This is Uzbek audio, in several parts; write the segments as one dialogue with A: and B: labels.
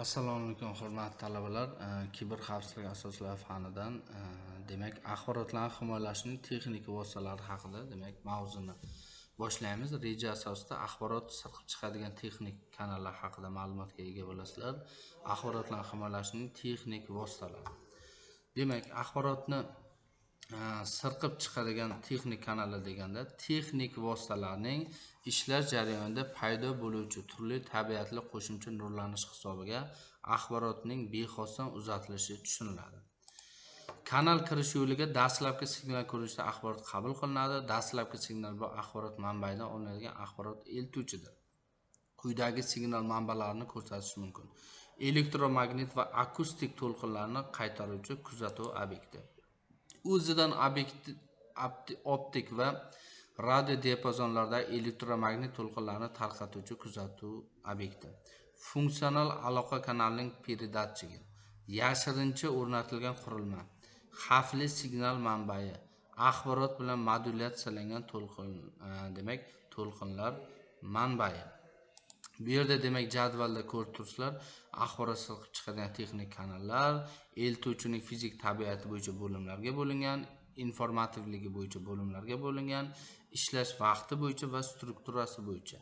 A: Assalomu alaykum hurmatli talabalar. Kiber xavfsizlik asoslari fanidan demak axborotlarni himoyalashning texnik vositalari haqida mavzuni boshlaymiz. Reja asosida axborot sirqib chiqadigan texnik kanallar haqida ma'lumotga ega bo'lasizlar. Axborotlarni himoyalashning texnik vositalari. Demak, axborotni sirqib chiqadigan texnik kanallar deganda texnik vositalarning ishlash jarayonida paydo bo'luvchi turli tabiatli qo'shimcha nurlanish hisobiga axborotning bexosdan uzatilishi tushuniladi. Kanal kirish yo'liga dastlabki signal ko'rinishida axborot qabul qilinadi. Dastlabki signal bu axborot manbaidan olinadigan axborot eltuvchidir. Quyidagi signal manbalarini ko'rsatish mumkin. Elektromagnit va akustik to'lqinlarni qaytaruvchi kuzatuv obyekti. O'zidan optik va radio diapazonlarda elektromagnit to'lqinlarni tarqatuvchi kuzatuv obyekti. Funksional aloqa kanalining peredatchigi. Yashirincha o'rnatilgan qurilma. Xavfli signal manbai. Axborot bilan modulyatsiyalangan to'lqinlar manbai. Bu yerda jadvalda ko'rib turibsizlar, axborot sirqib chiqadigan texnik kanallar eltuvchining fizik tabiati bo'yicha bo'limlarga bo'lingan, informativligi bo'yicha bo'limlarga bo'lingan, ishlash vaqti bo'yicha va strukturasi bo'yicha.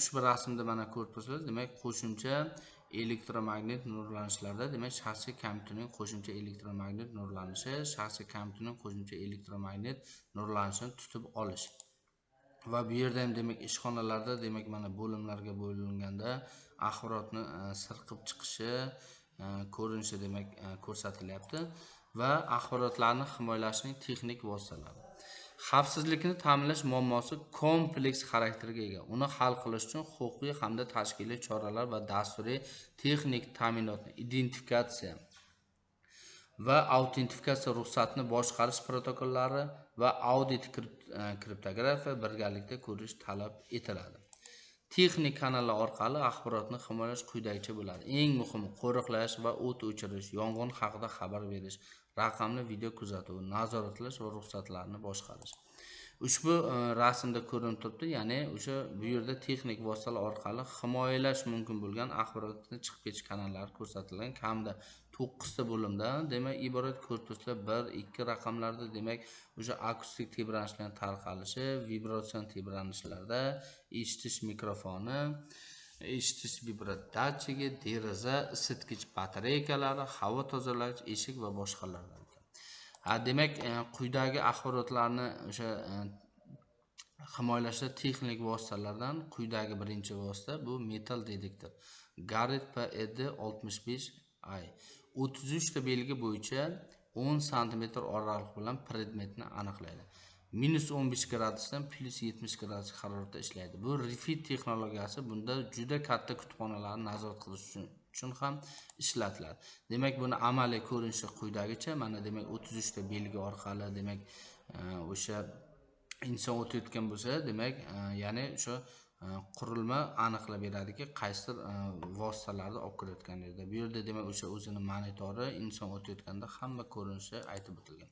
A: Ushbu rasmda mana ko'rib turibsizlar, qo'shimcha elektromagnit nurlanishlarda shaxsiy kompyuterning qo'shimcha elektromagnit nurlanishi, shaxsiy kompyuterning qo'shimcha elektromagnit nurlanishini tutib olish. Va bu yerda ham ishxonalarda mana bo'limlarga bo'linganda axborotni sirqib chiqishi ko'rinishi ko'rsatilyapti va axborotlarni himoyalashning texnik vositalari. Xavfsizlikni ta'minlash muammosi kompleks xarakterga ega. Uni hal qilish uchun huquqiy hamda tashkiliy choralar va dasturiy texnik ta'minotni identifikatsiya va autentifikatsiya ruxsatni boshqarish protokollari va audit kriptografiya birgalikda ko'rish talab etiladi. Texnik kanallar orqali axborotni himoyalash quyidagicha bo'ladi. Eng muhimi qo'riqlash va o't o'chirish, yong'in haqida xabar berish, raqamli video kuzatuv, nazoratlash va ruxsatlarni boshqarish. Ushbu rasmda ko'rinib turibdi, ya'ni o'sha bu yerda texnik vositalar orqali himoyalash mumkin bo'lgan axborotni chiqib ketish kanallari ko'rsatilgan. Kamida 9 ta bo'limdan iborat ko'rib turibsizlar. 1, 2 raqamlarda o'sha akustik tebranishlarning tarqalishi, vibratsion tebranishlarda, eshitish mikrofoni, eshitish vibratdatchigi, deraza, isitgich batareykalari, havo tozalagich, eshik va boshqalar. Quyidagi axborotlarni o'sha himoyalashda texnik vositalardan quyidagi birinchi vosita bu metal detektor. Garrett PED 65i 33 ta belgi bo'yicha 10 sm oraliq bilan predmetni aniqlaydi. -15 gradusdan +70 gradus haroratda ishlaydi. Bu refit texnologiyasi bunda juda katta kutubxonalarni nazorat qilish uchun ham ishlatiladi. Buni amaliy ko'rinishi quyidagicha. Mana 33 ta belgi orqali o'sha inson o'tayotgan bo'lsa, ya'ni o'sha qurilma aniqlab beradiki, qaysi vositalarni olib kirayotganligida. Bu yerda o'sha o'zini monitori inson o'tayotganda hamma ko'rinishi aytib o'tilgan.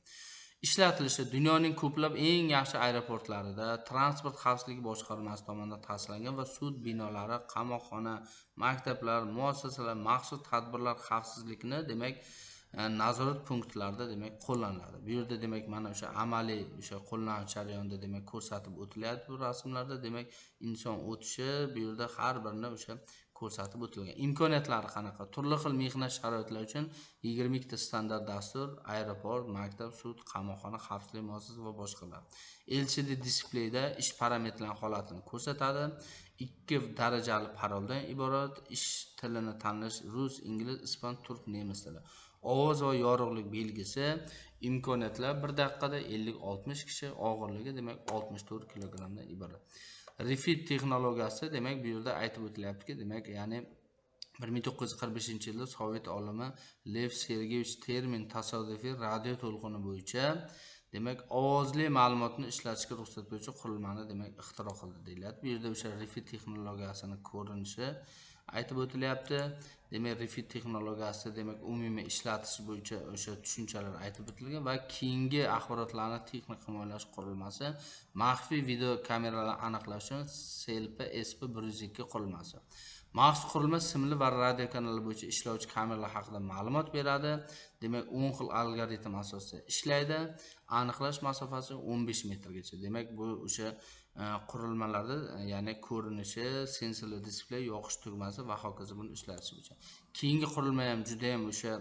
A: Ishlatilishi dunyoning ko'plab eng yaxshi aeroportlarida, transport xavfsizligi boshqarmasi tomonidan tasdiqlangan va sud binolari, qamoqxona, maktablar, muassasalar, maxsus tadbirlar xavfsizlikni nazorat punktlarida qo'llaniladi. Bu yerda mana o'sha amaliy o'sha qo'llanish jarayonida ko'rsatib o'tilyapti bu rasmlarda. Inson o'tishi bu yerda har birini o'sha ko'rsatib o'tilgan. Imkoniyatlari qanaqa? Turli xil mehnat sharoitlari uchun 22 ta standart dastur, aeroport, maktab, sud, qamoqxona, xavfsizlik muassasasi va boshqalar. LCD displeyda ish parametrlarining holatini ko'rsatadi. 2 darajali paroldan iborat. Ish tilini tanlash rus, ingliz, ispan, turk, nemis tili. Ovoz va yorug'lik belgisi, imkoniyatlar 1 daqiqada 50-60 kishi, og'irligi 64 kilogramdan iborat. Refit texnologiyasi bu yerda aytib o'tilyaptiki, ya'ni 1945-yilda Sovet olimi Lev Sergeyevich Termin tasodifiy radio to'lqini bo'yicha ovozli ma'lumotni ishlatishga ruxsat beruvchi qurilmani ixtiro qildi deyiladi. Bu yerda o'sha refit texnologiyasining ko'rinishi aytib o'tilyapti. Refit texnologiyasi umumiy ishlatish bo'yicha o'sha tushunchalar aytib o'tilgan va keyingi axborotlarni texnik himoyalash qurilmasi maxfiy video kameralarni aniqlash uchun SLP SP102 qurilmasi. Maxsus qurilma simli va radio kanallar bo'yicha ishlovchi kameralar haqida ma'lumot beradi. Demak, 10 xil algoritm asosida ishlaydi. Aniqlash masofasi 15 metrgacha. Demak, bu o'sha qurilmalarda, ya'ni ko'rinishi, sensorli displey, yoqish tugmasi va hokazo buni ishlatish bo'yicha. Keyingi qurilma ham juda ham o'sha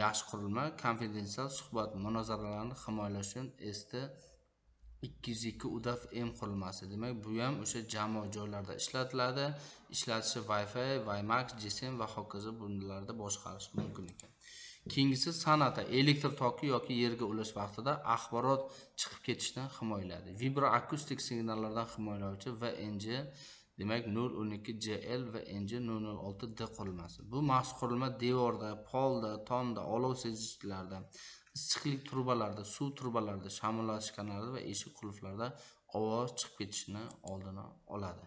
A: yaxshi qurilma, konfidensial suhbat munozaralarni himoyalash uchun ST202 UDAF M qurilmasi. Demak, bu ham o'sha jamoat joylarda ishlatiladi. Ishlatishi Wi-Fi, WiMAX, GSM va hokazo bunlarda boshqarish mumkin ekan. Keyingisi san'ata, elektr toki yoki yerga ulash vaqtida axborot chiqib ketishdan himoyalaydi. Vibroakustik signallardan himoyalovchi VNG, demak 012GL va NG 006D qurilmasi. Bu maxsus qurilma devorda, polda, tomda, olov sezichlarda, issiqlik trubalarida, suv trubalarida, shamollatish kanalida va eshik qulflarida ovoz chiqib ketishini oldini oladi.